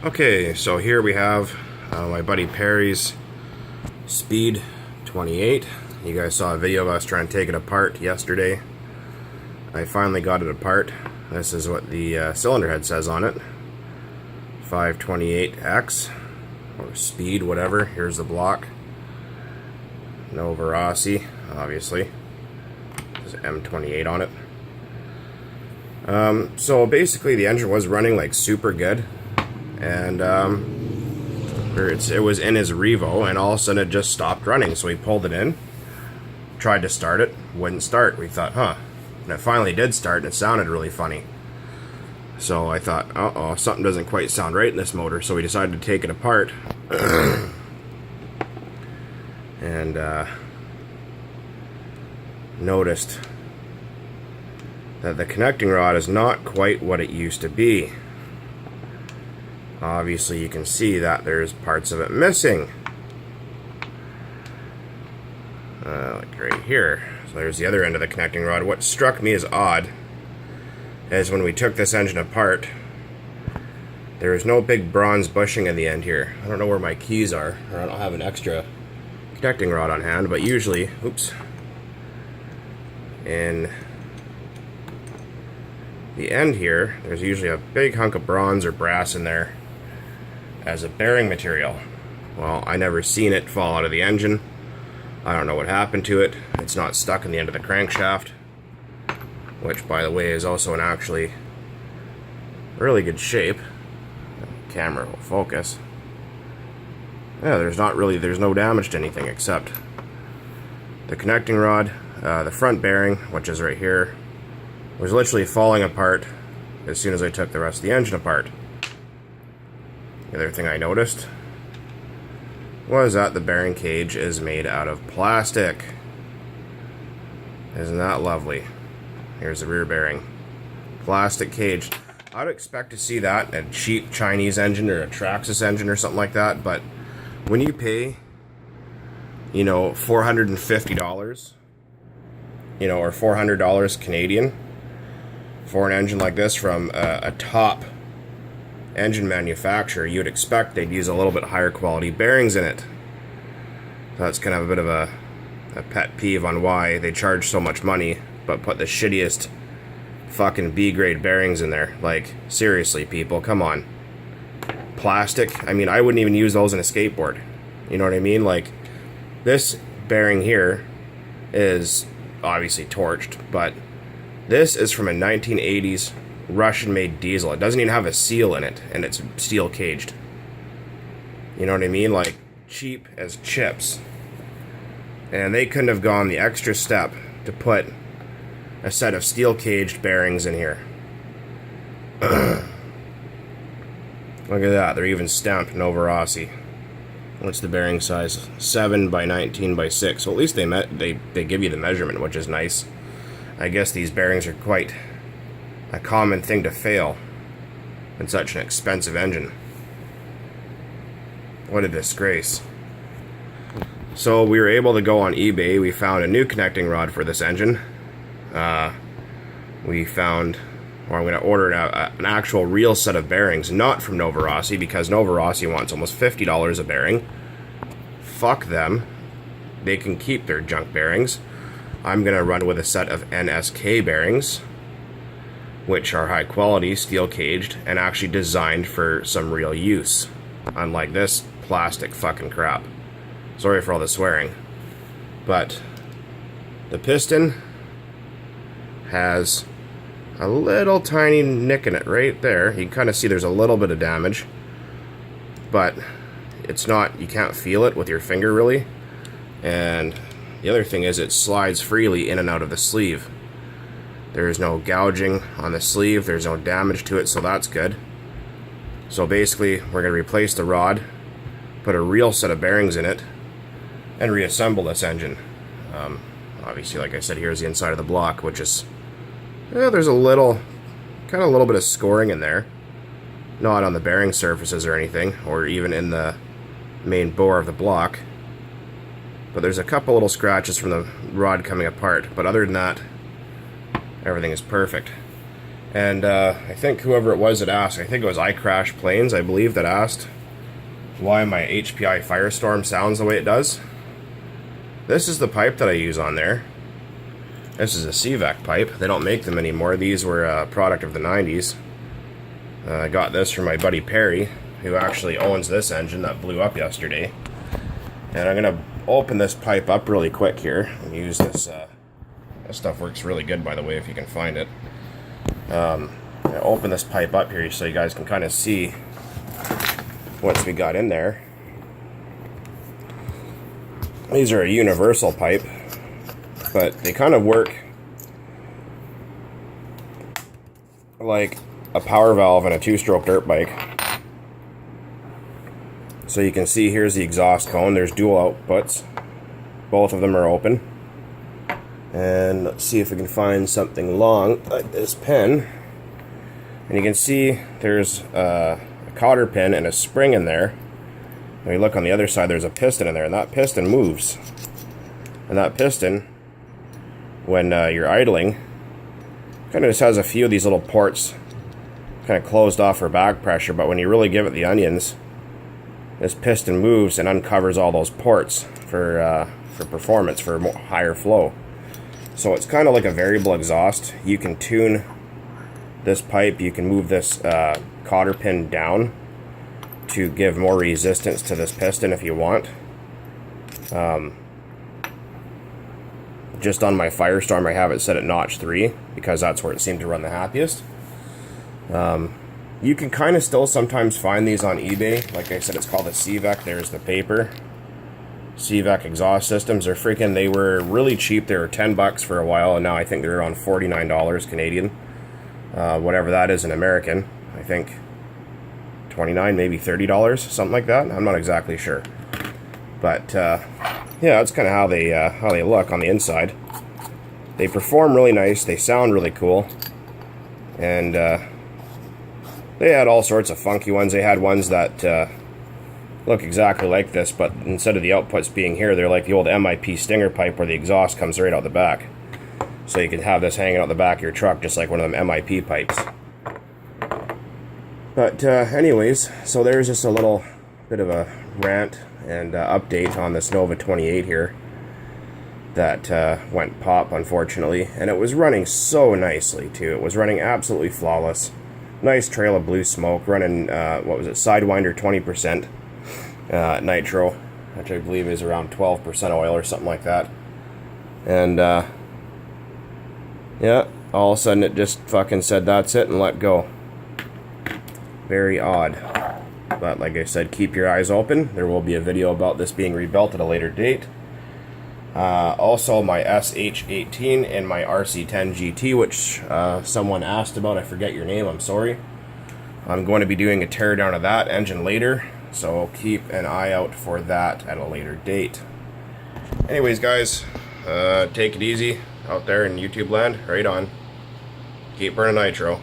Okay, so here we have my buddy Perry's Speed 28. You guys saw a video of us trying to take it apart yesterday. I finally got it apart. This is what the cylinder head says on it. 528X, or Speed, whatever. Here's the block. Novarossi, obviously. There's M28 on it. So basically the engine was running like super good. And it was in his Revo, and all of a sudden it just stopped running. So we pulled it in, tried to start it, wouldn't start. We thought, huh. And it finally did start, and it sounded really funny. So I thought, uh-oh, something doesn't quite sound right in this motor. So we decided to take it apart. And noticed that the connecting rod is not quite what it used to be. Obviously you can see that there's parts of it missing. Like right here. So there's the other end of the connecting rod. What struck me as odd is when we took this engine apart, there was no big bronze bushing in the end here. I don't know where my keys are, or I don't have an extra connecting rod on hand, but usually, oops, in the end here, there's usually a big hunk of bronze or brass in there as a bearing material. Well, I never seen it fall out of the engine. I don't know what happened to it. It's not stuck in the end of the crankshaft, which, by the way, is also in actually really good shape. The camera will focus. Yeah, there's no damage to anything except the connecting rod. The front bearing, which is right here, was literally falling apart as soon as I took the rest of the engine apart. The other thing I noticed was that the bearing cage is made out of plastic. Isn't that lovely? Here's the rear bearing. Plastic cage. I'd expect to see that in a cheap Chinese engine or a Traxxas engine or something like that, but when you pay, you know, $450, you know, or $400 Canadian for an engine like this from a top engine manufacturer, you would expect they'd use a little bit higher quality bearings in it. So that's kind of a bit of a pet peeve on why they charge so much money but put the shittiest fucking B-grade bearings in there. Like, seriously, people, come on. Plastic, I mean, I wouldn't even use those in a skateboard. You know what I mean? Like, this bearing here is obviously torched, but this is from a 1980s Russian-made diesel. It doesn't even have a seal in it, and it's steel caged. You know what I mean? Like, cheap as chips. And they couldn't have gone the extra step to put a set of steel caged bearings in here. Look at that. They're even stamped Novarossi. What's the bearing size? 7 by 19 by 6. Well, at least they give you the measurement, which is nice. I guess these bearings are quite a common thing to fail in such an expensive engine. What a disgrace. So we were able to go on eBay. We found a new connecting rod for this engine. We found, or I'm going to order an actual real set of bearings, not from Novarossi, because Novarossi wants almost $50 a bearing. Fuck them. They can keep their junk bearings. I'm going to run with a set of NSK bearings, which are high quality, steel caged, and actually designed for some real use. Unlike this plastic fucking crap. Sorry for all the swearing. But the piston has a little tiny nick in it right there. You can kind of see there's a little bit of damage, but it's not, you can't feel it with your finger really. And the other thing is it slides freely in and out of the sleeve. There's no gouging on the sleeve, there's no damage to it, so that's good. So basically, we're going to replace the rod, put a real set of bearings in it, and reassemble this engine. Obviously, like I said, here's the inside of the block, which is, there's a little bit of scoring in there. Not on the bearing surfaces or anything, or even in the main bore of the block. But there's a couple little scratches from the rod coming apart, but other than that, everything is perfect. And I think whoever it was that asked, I think it was I Crash Planes, I believe, that asked why my HPI Firestorm sounds the way it does. This is the pipe that I use on there. This is a CVEC pipe. They don't make them anymore. These were a product of the 90s. I got this from my buddy Perry, who actually owns this engine that blew up yesterday. And I'm going to open this pipe up really quick here and use this. This stuff works really good, by the way, if you can find it. I'm going to open this pipe up here so you guys can kind of see what we got in there. These are a universal pipe, but they kind of work like a power valve in a two-stroke dirt bike. So you can see here's the exhaust cone. There's dual outputs. Both of them are open. And let's see if we can find something long like this pin. And you can see there's a cotter pin and a spring in there. When you look on the other side, there's a piston in there, and that piston moves. And that piston, when you're idling, kind of just has a few of these little ports kind of closed off for back pressure, but when you really give it the onions, this piston moves and uncovers all those ports for performance, for higher flow. So it's kind of like a variable exhaust. You can tune this pipe, you can move this cotter pin down to give more resistance to this piston if you want. Just on my Firestorm, I have it set at notch 3 because that's where it seemed to run the happiest. You can kind of still sometimes find these on eBay. Like I said, it's called a CVEC. There's the paper. CVEC exhaust systems. They were really cheap. They were $10 for a while, and now I think they're around $49 Canadian. Whatever that is in American. I think $29, maybe $30, something like that. I'm not exactly sure. But yeah, that's kind of how they look on the inside. They perform really nice. They sound really cool. And they had all sorts of funky ones. They had ones that look exactly like this, but instead of the outputs being here, they're like the old MIP Stinger pipe where the exhaust comes right out the back. So you can have this hanging out the back of your truck just like one of them MIP pipes. But anyways, so there's just a little bit of a rant and update on this Nova 28 here that went pop, unfortunately. And it was running so nicely, too. It was running absolutely flawless. Nice trail of blue smoke, running, what was it, Sidewinder 20% nitro, which I believe is around 12% oil or something like that. And, yeah, all of a sudden it just fucking said that's it and let go. Very odd. But like I said, keep your eyes open. There will be a video about this being rebuilt at a later date. Also, my SH18 and my RC10 GT, which someone asked about. I forget your name, I'm sorry. I'm going to be doing a teardown of that engine later, so keep an eye out for that at a later date. Anyways, guys, take it easy out there in YouTube land. Right on. Keep burning nitro.